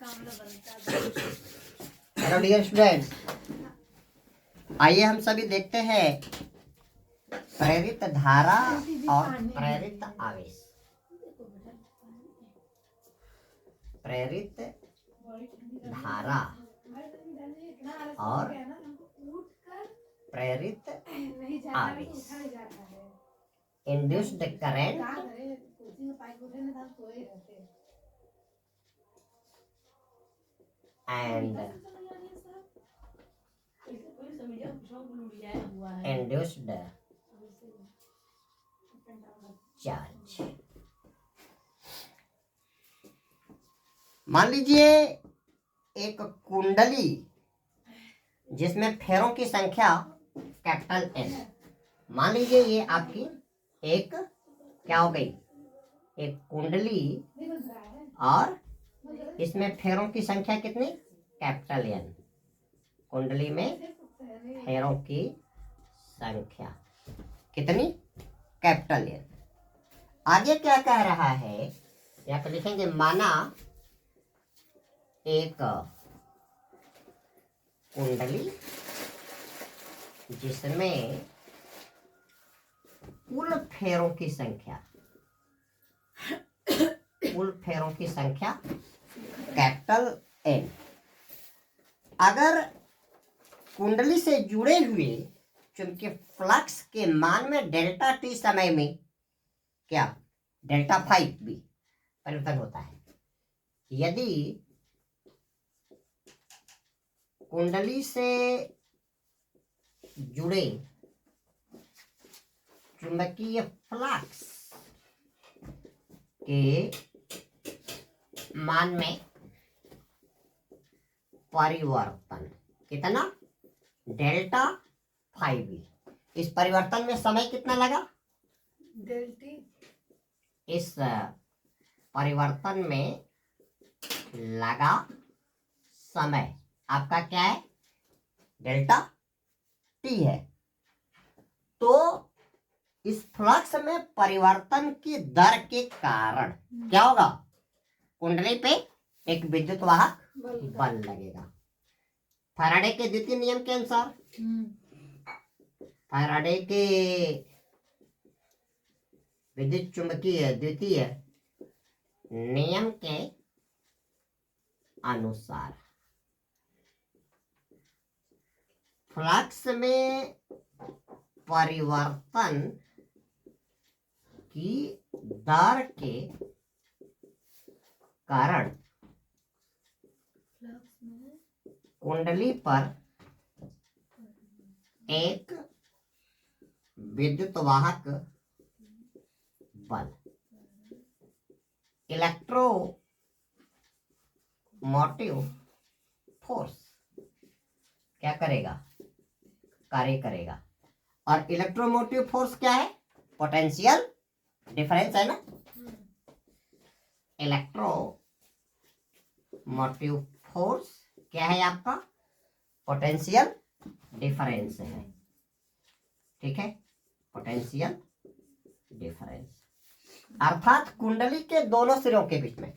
Hello dear students, आइए हम सभी देखते हैं प्रेरित धारा और प्रेरित आवेश। प्रेरित धारा और प्रेरित आवेश। Induced current and induced charge। मान लीजिए एक कुंडली जिसमें फेरों की संख्या कैपिटल N, मान लीजिए ये आपकी एक क्या हो गई, एक कुंडली और इसमें फेरों की संख्या कितनी, कैपिटल N। कुंडली में फेरों की संख्या कितनी, कैपिटल N। आगे क्या कह रहा है, यहाँ पे लिखेंगे माना एक कुंडली जिसमें कुल फेरों की संख्या कैपिटल N। अगर कुंडली से जुड़े हुए चुंबकीय फ्लक्स के मान में डेल्टा टी समय में क्या डेल्टा 5 भी परिवर्तन होता है। यदि कुंडली से जुड़े चुंबकीय फ्लक्स के मान में परिवर्तन कितना, डेल्टा 5। इस परिवर्तन में समय कितना लगा, डेल्टी। इस परिवर्तन में लगा समय आपका क्या है, डेल्टा टी है। तो इस फ्लक्स में परिवर्तन की दर के कारण क्या होगा, कुंडली पे एक विद्युत वाहक बल लगेगा। फैराडे के द्वितीय नियम के अनुसार, फैराडे के विद्युत चुंबकीय द्वितीय नियम के अनुसार फ्लक्स में परिवर्तन की दर के कारण कुंडली पर एक विद्युत वाहक बल इलेक्ट्रोमोटिव फोर्स क्या करेगा, कार्य करेगा। और इलेक्ट्रोमोटिव फोर्स क्या है, पोटेंशियल डिफरेंस है ना। इलेक्ट्रोमोटिव फोर्स क्या है आपका, पोटेंशियल डिफरेंस है। ठीक है, पोटेंशियल डिफरेंस अर्थात कुंडली के दोनों सिरों के बीच में,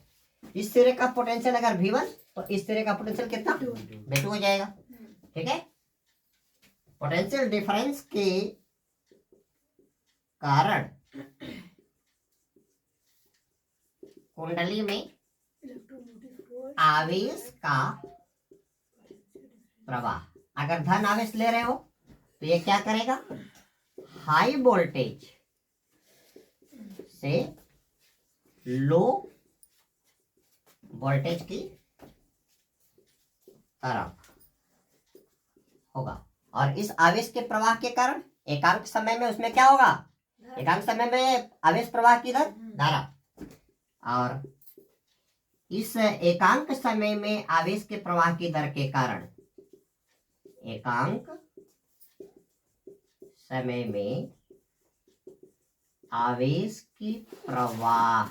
इस सिरे का पोटेंशियल अगर V1 तो इस सिरे का पोटेंशियल कितना, V2 हो जाएगा। ठीक है, पोटेंशियल डिफरेंस के कारण कुंडली में आवेश का प्रवाह, अगर धन आवेश ले रहे हो तो ये क्या करेगा, हाई वोल्टेज से लो वोल्टेज की तरफ होगा। और इस आवेश के प्रवाह के कारण एकांक समय में उसमें क्या होगा, एकांक समय में आवेश प्रवाह की दर धारा, और इस एकांक समय में आवेश के प्रवाह की दर के कारण एकांक समय में आवेश की प्रवाह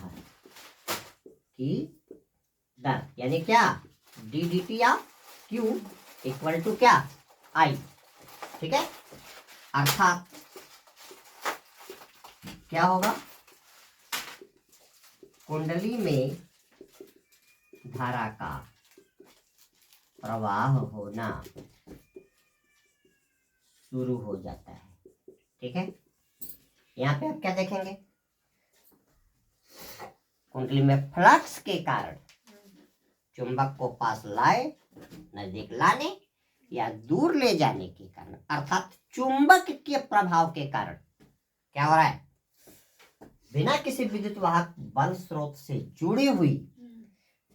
की दर यानी क्या, D D T of Q equal to क्या, आई। ठीक है, अर्थात क्या होगा, कुंडली में धारा का प्रवाह होना शुरू हो जाता है। ठीक है, यहाँ पे आप क्या देखेंगे, कुंडली में फ्लक्स के कारण चुंबक को पास लाए, नजदीक लाने या दूर ले जाने के कारण, अर्थात चुंबक के प्रभाव के कारण क्या हो रहा है, बिना किसी विद्युत वाहक बल स्रोत से जुड़ी हुई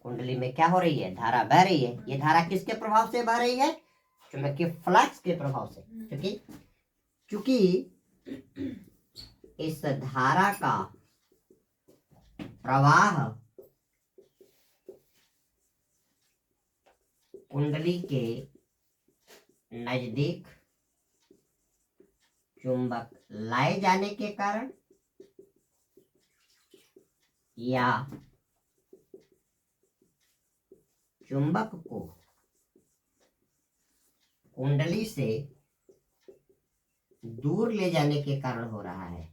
कुंडली में क्या हो रही है, धारा बह रही है। ये धारा किसके प्रभाव से बह रही है, चुंबकीय फ्लक्स के प्रभाव से। क्योंकि इस धारा का प्रवाह कुंडली के नजदीक चुंबक लाए जाने के कारण या चुंबक को कुंडली से दूर ले जाने के कारण हो रहा है,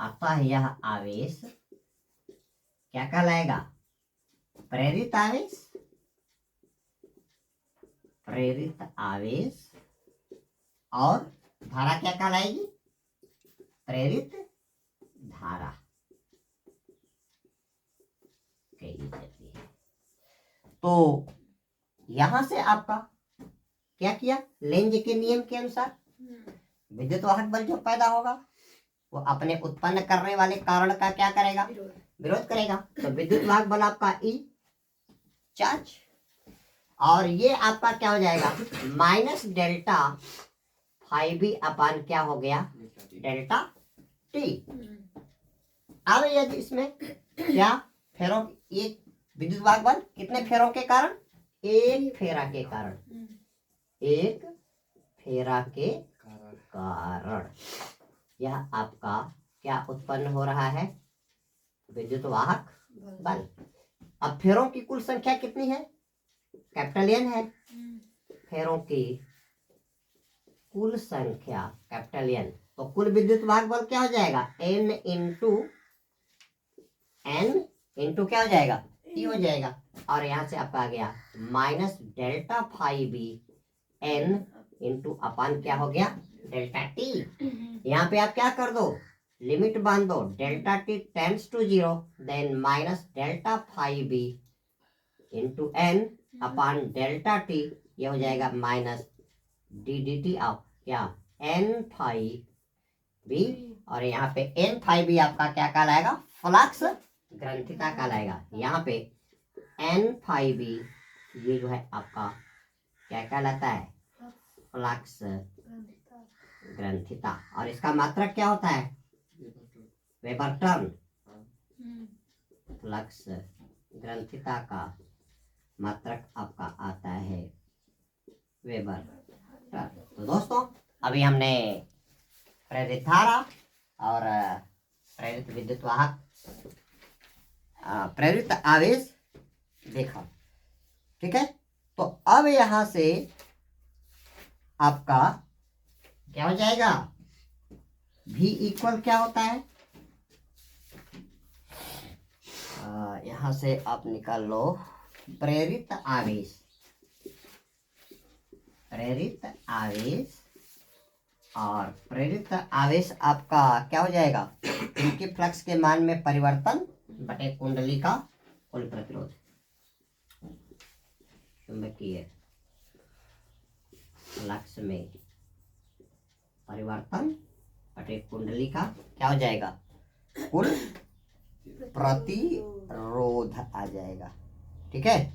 अतः यह आवेश क्या कहलाएगा, प्रेरित आवेश। प्रेरित आवेश और धारा क्या कहलाएगी, प्रेरित धारा कही जाती है। तो यहां से आपका क्या किया, लेंज के नियम के अनुसार विद्युत वाहक बल जो पैदा होगा वो अपने उत्पन्न करने वाले कारण का क्या करेगा, विरोध करेगा। तो विद्युत वाहक बल आपका ई चार्ज, और ये आपका क्या हो जाएगा, माइनस डेल्टा फाइव बी अपान क्या हो गया, डेल्टा टी। अब यदि इसमें क्या फेरों, एक विद्युत वाहक बल कितने फेरों के कारण, एक फेरा के कारण, एक फेरा के कारण यह आपका क्या उत्पन्न हो रहा है, विद्युत वाहक बल। अब फेरों की कुल संख्या कितनी है, कैपिटल एन है, फेरों की कुल संख्या कैपिटल एन, तो कुल विद्युत वाहक बल क्या हो जाएगा, एन इंटू क्या हो जाएगा, ई हो जाएगा। और यहां से आपका आ गया minus delta five B N into अपान क्या हो गया, डेल्टा टी। यहाँ पे आप क्या कर दो, लिमिट बांध दो, delta T tends to zero, then minus delta five B into N upon delta T, ये हो जाएगा minus D D T of क्या, एन फाइव बी। और यहाँ पे एन फाइव बी आपका क्या कहलाएगा, फ्लक्स ग्रंथिता कहलाएगा। यहाँ पे एन फाइव बी ये जो है आपका क्या कहलाता है, फ्लक्स ग्रंथिता। और इसका मात्रक क्या होता है, वेबर टर्न। फ्लक्स ग्रंथिता का मात्रक आपका आता है वेबर टर्न। तो दोस्तों अभी हमने प्रेरित धारा और प्रेरित विद्युत वाहक, प्रेरित आवेश देखा। ठीक है, तो अब यहां से आपका क्या हो जाएगा, V इक्वल क्या होता है, यहां से आप निकाल लो प्रेरित आवेश। प्रेरित आवेश और प्रेरित आवेश आपका क्या हो जाएगा, उनके फ्लक्स के मान में परिवर्तन बटे कुंडली का कुल प्रतिरोध, चुंबकीय फ्लक्स में परिवर्तन बटे कुंडली का क्या हो जाएगा, कुल प्रतिरोध आ जाएगा। ठीक है